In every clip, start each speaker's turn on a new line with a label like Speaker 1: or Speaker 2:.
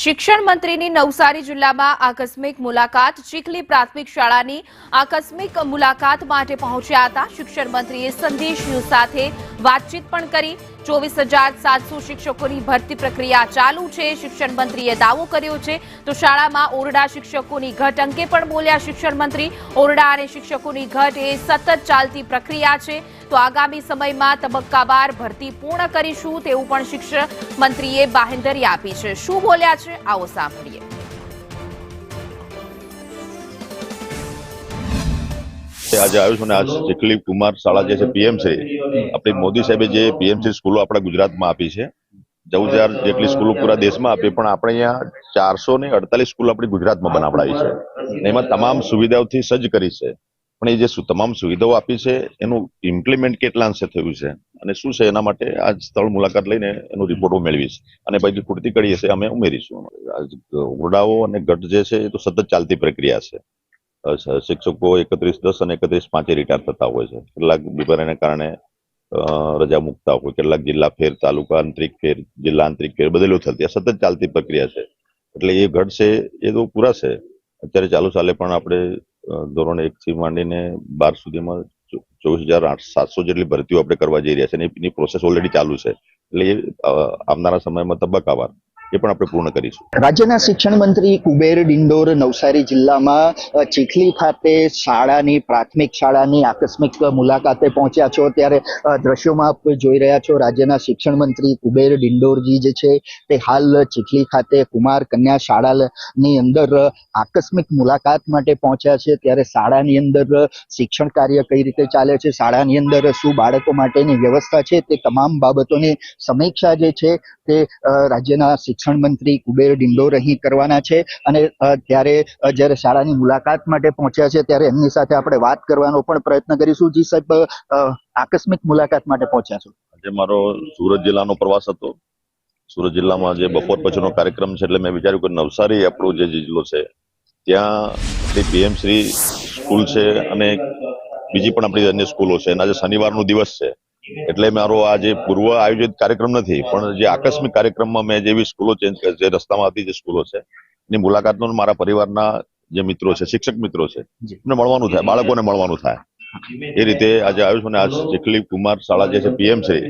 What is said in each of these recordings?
Speaker 1: શિક્ષણ મંત્રીની નવસારી જિલ્લામાં આકસ્મિક મુલાકાત ચીખલી પ્રાથમિક શાળાની આકસ્મિક મુલાકાત માટે પહોંચ્યા હતા। શિક્ષણ મંત્રીએ સંદેશ ન્યૂઝ સાથે વાતચીત પણ કરી। 24,700 શિક્ષકોની ભરતી પ્રક્રિયા ચાલુ છે। શિક્ષણ મંત્રીએ દાવો કર્યો છે તો શાળામાં ઓરડા શિક્ષકોની ઘટ અંગે પણ બોલ્યા શિક્ષણ મંત્રી। ઓરડા અને શિક્ષકોની ઘટ એ સતત ચાલતી પ્રક્રિયા છે તો આગામી સમયમાં તબક્કાવાર ભરતી પૂર્ણ કરીશું તેવું પણ શિક્ષણ મંત્રીએ બાહેંધરી આપી છે। શું બોલ્યા છે आओ सांभळीए।
Speaker 2: आज आयो छे आज चीखली कुमार शाळा जे छे पीएमसी अपनी मोदी साहेबे जे पीएमसी स्कूलो अपना गुजरात में आपी छे। 14,000 जेटली स्कूलो पूरा देश में आपी पण आपणे अहींया 448 स्कूल अपनी गुजरात में बनावडावी छे। एमां तमाम सुविधाओथी सज्ज करी छे पण ए जे तमाम सुविधाओ आपी छे एनुं इम्प्लिमेंट केटला अंशे थयुं छे अने शुं छे एना माटे आज स्थळ मुलाकात लईने एनो रिपोर्टो मेळवीश अने पछी पूर्ति करीए छे अमे उमेरीशुं। आज ओरडाओ अने घट जे छे ए तो सतत चालती प्रक्रिया छे। शिक्षको 31/10 અને 31/5 रिटायर થતા હોય છે। કેટલાક બીમારીને કારણે રજા મૂકતા હોય, કેટલાક જિલ્લા ફેર, તાલુકા આંતરિક ફેર, જિલ્લા આંતરિક ફેર બદલ્યો થતી સતત ચાલતી પ્રક્રિયા છે। એટલે એ ઘટ છે એ તો પૂરા છે। અત્યારે ચાલુ સાલે પણ આપણે ધોરણ 1 થી માંડીને 12 સુધીમાં 24,700 જેટલી ભરતીઓ આપણે કરવા જઈ રહ્યા છે અને એની પ્રોસેસ ઓલરેડી ચાલુ છે। એટલે આવનારા સમયમાં તબક્કાવાર એ પણ આપણે પૂર્ણ કરીશું।
Speaker 3: રાજ્યના શિક્ષણ મંત્રી કુબેર ડિંડોર નવસારી જિલ્લામાં ચીખલી ખાતે શાળાની પ્રાથમિક શાળાની આકસ્મિક મુલાકાતે પહોંચ્યા છો ત્યારે દ્રશ્યોમાં આપ જોઈ રહ્યા છો રાજ્યના શિક્ષણ મંત્રી કુબેર ડિંડોરજી જે છે તે હાલ ચીખલી ખાતે કુમાર કન્યા શાળાની અંદર આકસ્મિક મુલાકાત માટે પહોંચ્યા છે। ત્યારે શાળાની અંદર શિક્ષણ કાર્ય કઈ રીતે ચાલે છે, શાળાની અંદર શું બાળકો માટેની વ્યવસ્થા છે તે તમામ બાબતોની સમીક્ષા જે છે તે રાજ્યના શિક્ષણ મંત્રી કુબેર ડિંડોર અહીં કરવાના છે અને ત્યારે જ્યારે શાળાની મુલાકાત માટે પહોંચ્યા છે ત્યારે એમની સાથે આપણે વાત કરવાનો પણ પ્રયત્ન કરીશું। જી સાહેબ, આકસ્મિક મુલાકાત માટે પહોંચ્યા છો।
Speaker 2: આજે મારો સુરત જિલ્લાનો પ્રવાસ હતો। સુરત જિલ્લામાં જે બપોર પછીનો કાર્યક્રમ છે એટલે મેં વિચાર્યું કે નવસારી આપણો જે જિલ્લો છે ત્યાં આપણી પીએમશ્રી સ્કૂલ છે અને બીજી પણ આપણી અન્ય સ્કૂલો છે। અને આજે શનિવારનો દિવસ છે એટલે મારો આ જે પૂર્વ આયોજિત કાર્યક્રમ નથી પણ જે આકસ્મિક કાર્યક્રમમાં મેં જેવી સ્કૂલો ચેન્જ જે રસ્તામાં હતી જે સ્કૂલો છે એની મુલાકાતનો મારા પરિવારના જે મિત્રો છે, શિક્ષક મિત્રો છે એમને મળવાનું થાય, બાળકોને મળવાનું થાય એ રીતે આજે આવ્યો છું। અને આજ ચીખલી કુમાર શાળા જે છે પીએમસી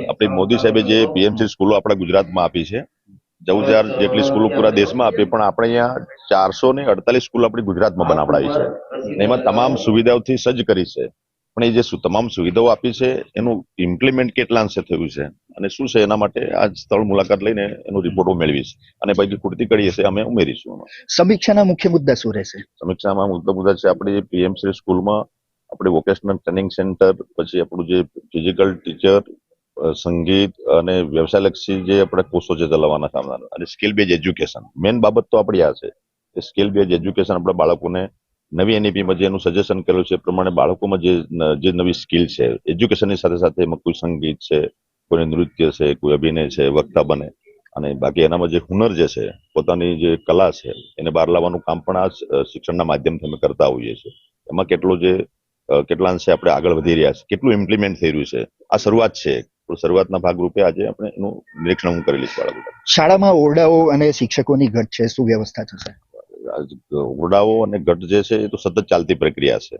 Speaker 2: આપણી મોદી સાહેબે જે પીએમસી સ્કૂલો આપણા ગુજરાતમાં આપી છે। 14,000 જેટલી સ્કૂલો પૂરા દેશમાં આપી પણ આપણે અહીંયા 448 સ્કૂલ આપણી ગુજરાતમાં બનાવડાવી છે। એમાં તમામ સુવિધાઓથી સજ્જ કરી છે પણ એ જે તમામ સુવિધાઓ આપી છે એનું ઇમ્પ્લિમેન્ટ કેટલા અંશે થયું છે અને શું છે એના માટે આજ સ્થળ મુલાકાત લઈને એનો રિપોર્ટો મેળવીશ અને પછી પૂર્તિ કરીએ છીએ અમે ઉમેરીશું।
Speaker 3: સમીક્ષાના મુખ્ય મુદ્દા શું રહેશે?
Speaker 2: સમીક્ષામાં મુદ્દા છે આપણી પીએમસી સ્કૂલમાં આપણે વોકેશનલ ટ્રેનિંગ સેન્ટર, પછી આપણું જે ફિઝિકલ ટીચર, સંગીત અને વ્યવસાયલક્ષી જે આપણે કોર્સો છે ચલાવવાના સામના અને સ્કિલ બેઝ એજ્યુકેશન મેઇન બાબત તો આપણી આ છે કે સ્કિલ બેઝ એજ્યુકેશન આપણા બાળકોને નવી એનઈપીમાં જે એનું સજેશન કરેલું છે એ પ્રમાણે બાળકોમાં જે નવી સ્કિલ છે એજ્યુકેશનની સાથે સાથે એમાં કોઈ સંગીત છે, કોઈ નૃત્ય છે, કોઈ અભિનય છે, વક્તા બને અને બાકી એનામાં જે હુનર જે છે પોતાની જે કલા છે એને બહાર લાવવાનું કામ પણ આ શિક્ષણના માધ્યમથી અમે કરતા હોઈએ છીએ। એમાં કેટલા અંશે આપણે આગળ વધી રહ્યા છે, કેટલું ઇમ્પ્લિમેન્ટ થઈ રહ્યું છે આ શરૂઆત છે। શરૂઆતના ભાગરૂપે આજે આપણે એનું નિરીક્ષણ હું કરી લઈશ। બાળકો
Speaker 3: શાળામાં ઓરડાઓ અને શિક્ષકોની ઘટ છે, શું વ્યવસ્થા થશે?
Speaker 2: ઓરડાઓ અને ઘટ જે છે એ તો સતત ચાલતી પ્રક્રિયા છે।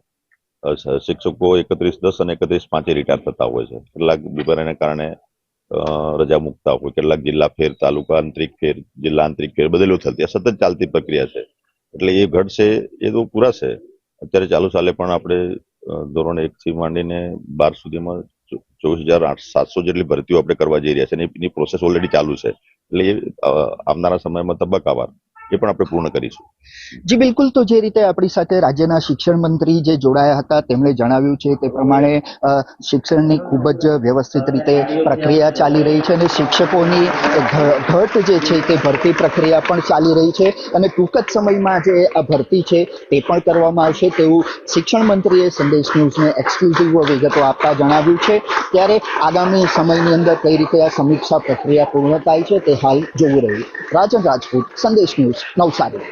Speaker 2: શિક્ષકો 31/10 અને 31/5 રિટાયર થતા હોય છે। કેટલાક બીમારીને કારણે રજા મૂકતા હોય, કેટલાક જિલ્લા ફેર, તાલુકા આંતરિક ફેર, જિલ્લા આંતરિક ફેર બદલ્યો થતી સતત ચાલતી પ્રક્રિયા છે। એટલે એ ઘટ છે એ તો પૂરા છે। અત્યારે ચાલુ સાલે પણ આપણે ધોરણ 1 થી માંડીને 12 સુધીમાં 24,700 જેટલી ભરતીઓ આપણે કરવા જઈ રહ્યા છે અને એની પ્રોસેસ ઓલરેડી ચાલુ છે। એટલે આવનારા સમયમાં તબક્કાવાર એ પણ આપણે પૂર્ણ કરીશું।
Speaker 3: જી બિલકુલ, તો જે રીતે આપણી સાથે રાજ્યના શિક્ષણ મંત્રી જે જોડાયા હતા તેમણે જણાવ્યું છે તે પ્રમાણે શિક્ષણની ખૂબ જ વ્યવસ્થિત રીતે પ્રક્રિયા ચાલી રહી છે અને શિક્ષકોની ઘટ જે છે તે ભરતી પ્રક્રિયા પણ ચાલી રહી છે અને ટૂંક જ સમયમાં જે આ ભરતી છે તે પણ કરવામાં આવશે તેવું શિક્ષણ મંત્રીએ સંદેશ ન્યૂઝને એક્સક્લુઝિવ વિગતો આપતા જણાવ્યું છે। ત્યારે આગામી સમયની અંદર કઈ રીતે આ સમીક્ષા પ્રક્રિયા પૂર્ણ થાય છે તે હાલ જોવું રહ્યું। રાજન રાજપૂત, સંદેશ ન્યૂઝ, નવસારી।